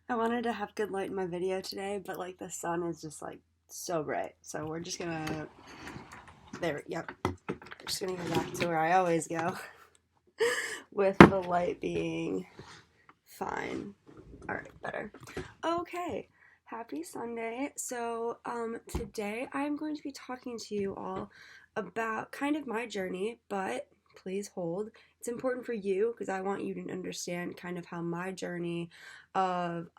I wanted to have good light in my video today, but like the sun is just like so bright. So we're just gonna yep. We're just gonna go back to where I always go with the light being fine. Alright, better. Okay. Happy Sunday. So today I'm going to be talking to you all about kind of my journey, but please hold. It's important for you because I want you to understand kind of how my journey of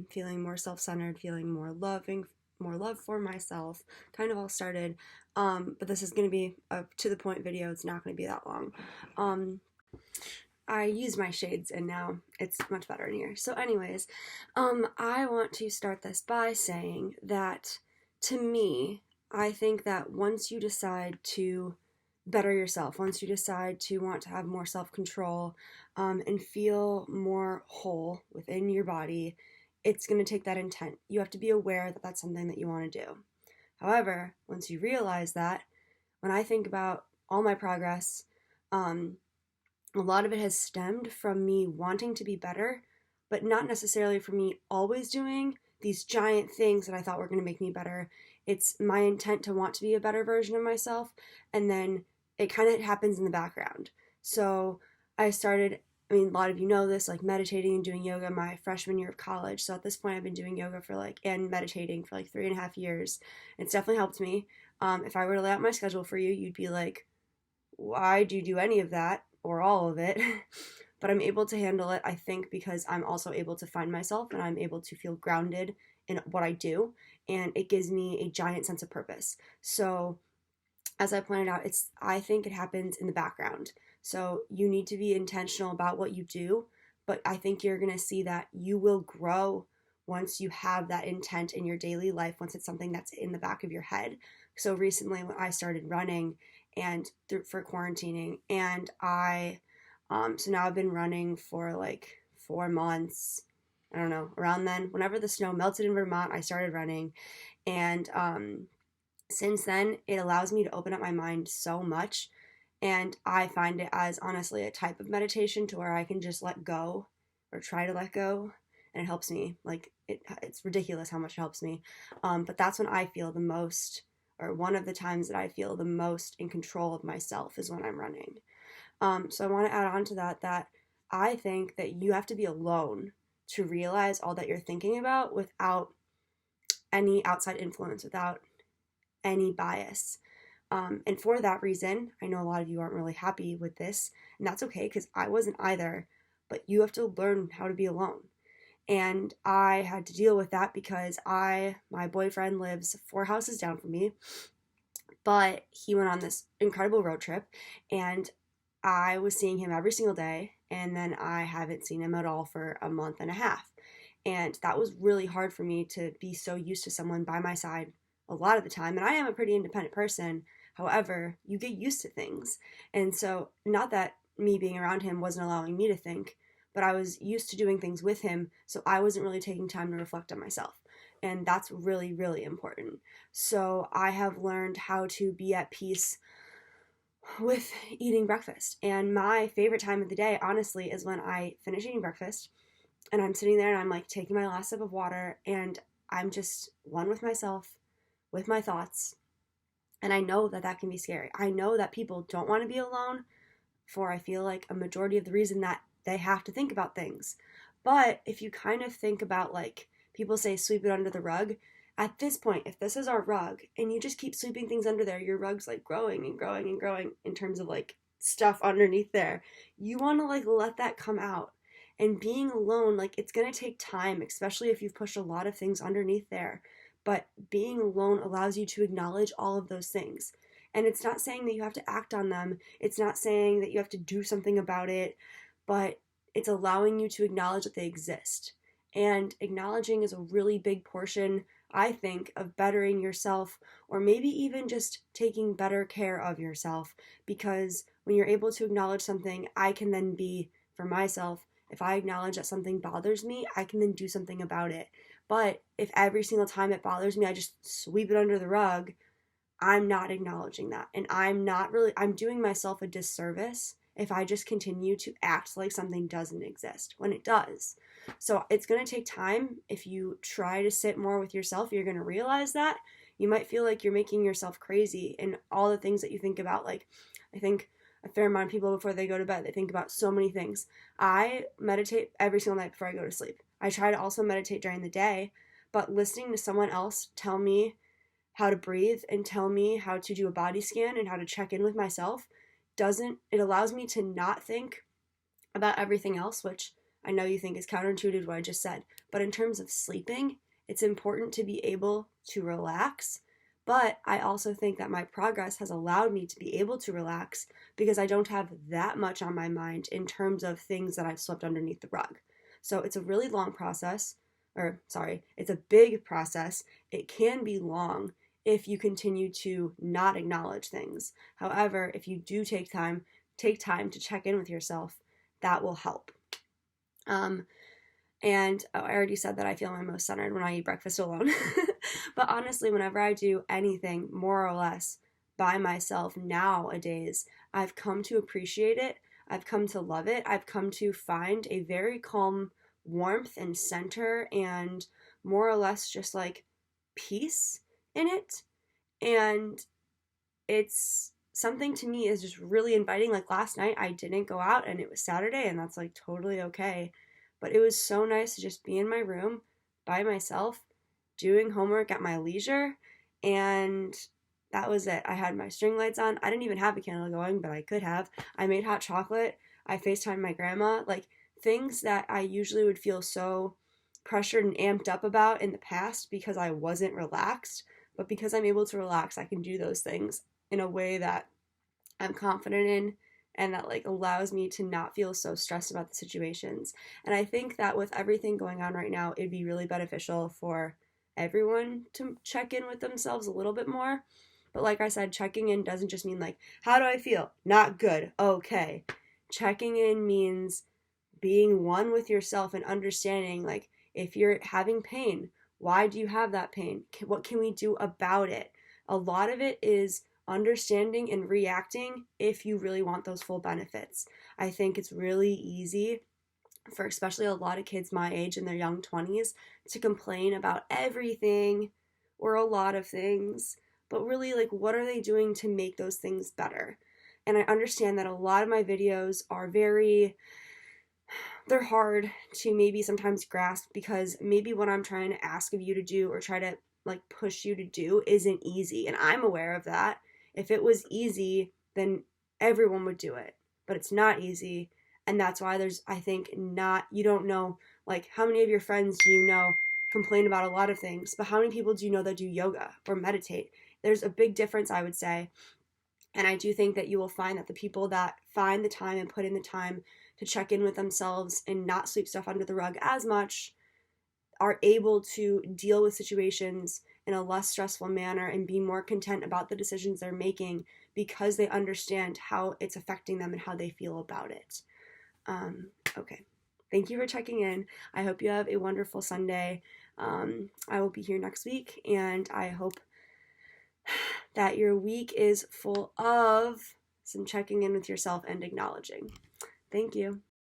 feeling more self-centered, feeling more loving, more love for myself, kind of all started. But this is going to be a to the point video. It's not going to be that long. I used my shades and now it's much better in here. So, anyways, I want to start this by saying that to me, I think that once you decide to better yourself, once you decide to want to have more self control and feel more whole within your body, it's going to take that intent. You have to be aware that that's something that you want to do. However, once you realize that, when I think about all my progress, a lot of it has stemmed from me wanting to be better, but not necessarily from me always doing these giant things that I thought were going to make me better. It's my intent to want to be a better version of myself, and then it kind of happens in the background. So I started, I mean, a lot of you know this, like meditating and doing yoga my freshman year of college. So at this point, I've been doing yoga for and meditating for like 3.5 years. It's definitely helped me. If I were to lay out my schedule for you, you'd be like, why do you do any of that or all of it? But I'm able to handle it, I think, because I'm also able to find myself and I'm able to feel grounded in what I do. And it gives me a giant sense of purpose. So, as I pointed out, I think it happens in the background. So, you need to be intentional about what you do. But I think you're going to see that you will grow once you have that intent in your daily life, once it's something that's in the back of your head. So recently, when I started running and for quarantining, and so now I've been running for like 4 months. I don't know, around then, whenever the snow melted in Vermont, I started running, and since then, it allows me to open up my mind so much, and I find it as honestly a type of meditation to where I can just let go or try to let go, and it helps me. Like it's ridiculous how much it helps me. But that's when I feel the most, or one of the times that I feel the most in control of myself is when I'm running. So I want to add on to that I think that you have to be alone to realize all that you're thinking about without any outside influence, without any bias. And for that reason, I know a lot of you aren't really happy with this, and that's okay because I wasn't either. But you have to learn how to be alone. And I had to deal with that because my boyfriend lives 4 houses down from me, but he went on this incredible road trip, and I was seeing him every single day, and then I haven't seen him at all for a month and a half. And that was really hard for me to be so used to someone by my side a lot of the time. And I am a pretty independent person. However, you get used to things. And so, not that me being around him wasn't allowing me to think, but I was used to doing things with him. So, I wasn't really taking time to reflect on myself. And that's really, really important. So, I have learned how to be at peace with eating breakfast. And my favorite time of the day, honestly, is when I finish eating breakfast and I'm sitting there and I'm like taking my last sip of water and I'm just one with myself, with my thoughts. And I know that that can be scary. I know that people don't want to be alone for, I feel like, a majority of the reason that they have to think about things. But if you kind of think about, like, people say sweep it under the rug, at this point, if this is our rug and you just keep sweeping things under there, your rug's like growing and growing and growing in terms of like stuff underneath there. You want to like let that come out. And being alone, like, it's going to take time, especially if you've pushed a lot of things underneath there. But being alone allows you to acknowledge all of those things. And it's not saying that you have to act on them, it's not saying that you have to do something about it, but it's allowing you to acknowledge that they exist. And acknowledging is a really big portion, I think, of bettering yourself, or maybe even just taking better care of yourself. Because when you're able to acknowledge something, I can then be, for myself, if I acknowledge that something bothers me, I can then do something about it. But if every single time it bothers me, I just sweep it under the rug, I'm not acknowledging that. And I'm doing myself a disservice if I just continue to act like something doesn't exist when it does. So it's going to take time. If you try to sit more with yourself, you're going to realize that. You might feel like you're making yourself crazy in all the things that you think about. Like, I think a fair amount of people before they go to bed, they think about so many things. I meditate every single night before I go to sleep. I try to also meditate during the day, but listening to someone else tell me how to breathe and tell me how to do a body scan and how to check in with myself it allows me to not think about everything else, which I know you think is counterintuitive to what I just said. But in terms of sleeping, it's important to be able to relax. But I also think that my progress has allowed me to be able to relax because I don't have that much on my mind in terms of things that I've swept underneath the rug. So it's a really long process, it's a big process. It can be long if you continue to not acknowledge things. However, if you do take time to check in with yourself, that will help. I already said that I feel my most centered when I eat breakfast alone. But honestly, whenever I do anything more or less by myself nowadays, I've come to appreciate it. I've come to love it. I've come to find a very calm warmth and center and more or less just like peace in it. And it's something to me is just really inviting. Like last night, I didn't go out and it was Saturday, and that's like totally okay. But it was so nice to just be in my room by myself, doing homework at my leisure, and that was it. I had my string lights on. I didn't even have a candle going, but I could have. I made hot chocolate. I FaceTimed my grandma. Like things that I usually would feel so pressured and amped up about in the past because I wasn't relaxed. But because I'm able to relax, I can do those things in a way that I'm confident in and that like allows me to not feel so stressed about the situations. And I think that with everything going on right now, it'd be really beneficial for everyone to check in with themselves a little bit more. But like I said, checking in doesn't just mean like, how do I feel? Not good. Okay. Checking in means being one with yourself and understanding like if you're having pain, why do you have that pain? What can we do about it? A lot of it is understanding and reacting if you really want those full benefits. I think it's really easy for especially a lot of kids my age in their young 20s to complain about everything or a lot of things, but really like what are they doing to make those things better? And I understand that a lot of my videos are they're hard to maybe sometimes grasp because maybe what I'm trying to ask of you to do or try to like push you to do isn't easy, and I'm aware of that. If it was easy, then everyone would do it, but it's not easy. And that's why I think you don't know, like how many of your friends do you know complain about a lot of things, but how many people do you know that do yoga or meditate? There's a big difference, I would say. And I do think that you will find that the people that find the time and put in the time to check in with themselves and not sweep stuff under the rug as much are able to deal with situations in a less stressful manner and be more content about the decisions they're making because they understand how it's affecting them and how they feel about it. Okay. Thank you for checking in. I hope you have a wonderful Sunday. I will be here next week, and I hope that your week is full of some checking in with yourself and acknowledging. Thank you.